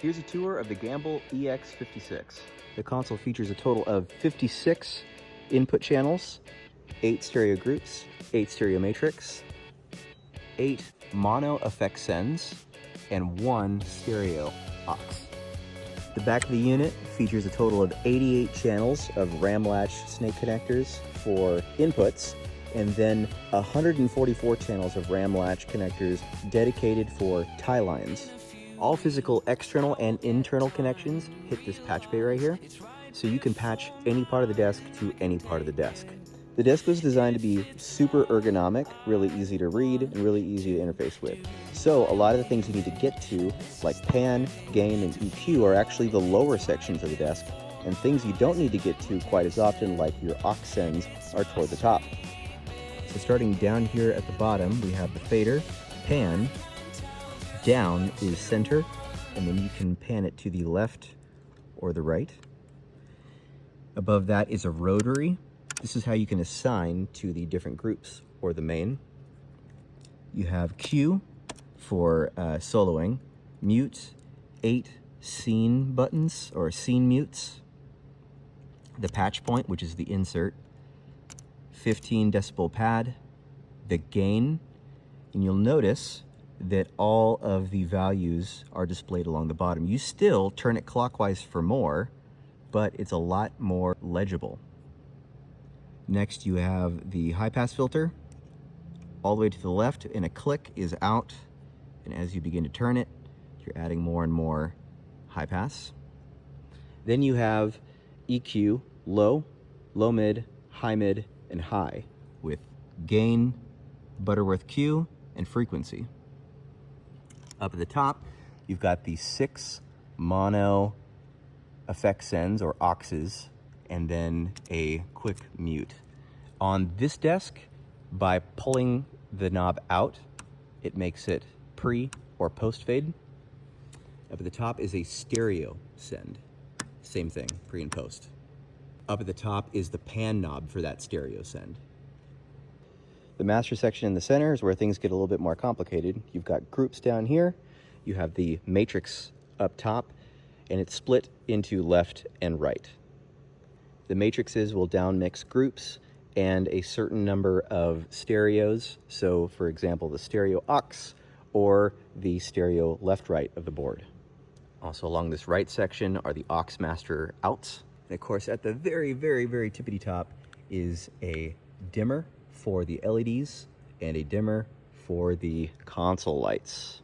Here's a tour of the Gamble EX-56. The console features a total of 56 input channels, 8 stereo groups, 8 stereo matrix, 8 mono effect sends, and 1 stereo aux. The back of the unit features a total of 88 channels of RAM latch snake connectors for inputs, and then 144 channels of RAM latch connectors dedicated for tie lines. All physical external and internal connections hit this patch bay right here, so you can patch any part of the desk to any part of the desk. The desk was designed to be super ergonomic, really easy to read, and really easy to interface with. So a lot of the things you need to get to, like pan, gain, and EQ, are actually the lower sections of the desk, and things you don't need to get to quite as often, like your aux sends, are toward the top. So starting down here at the bottom, we have the fader, pan, down is center, and then you can pan it to the left or the right. Above that is a rotary. This is how you can assign to the different groups or the main. You have Q for soloing, mute, 8 scene buttons or scene mutes, the patch point, which is the insert, 15 decibel pad, the gain, and you'll notice that all of the values are displayed along the bottom. You still turn it clockwise for more, but it's a lot more legible. Next, you have the high pass filter all the way to the left, and a click is out, and as you begin to turn it, you're adding more and more high pass. Then you have EQ, low, low mid, and high, with gain, Butterworth Q, and frequency. Up at the top, you've got the 6 mono effect sends or auxes, and then a quick mute. On this desk, by pulling the knob out, it makes it pre or post fade. Up at the top is a stereo send. Same thing, pre and post. Up at the top is the pan knob for that stereo send. The master section in the center is where things get a little bit more complicated. You've got groups down here, you have the matrix up top, and it's split into left and right. The matrices will down mix groups and a certain number of stereos. So for example, the stereo aux or the stereo left-right of the board. Also along this right section are the aux master outs. And of course, at the very tippity top is a dimmer for the LEDs and a dimmer for the console lights.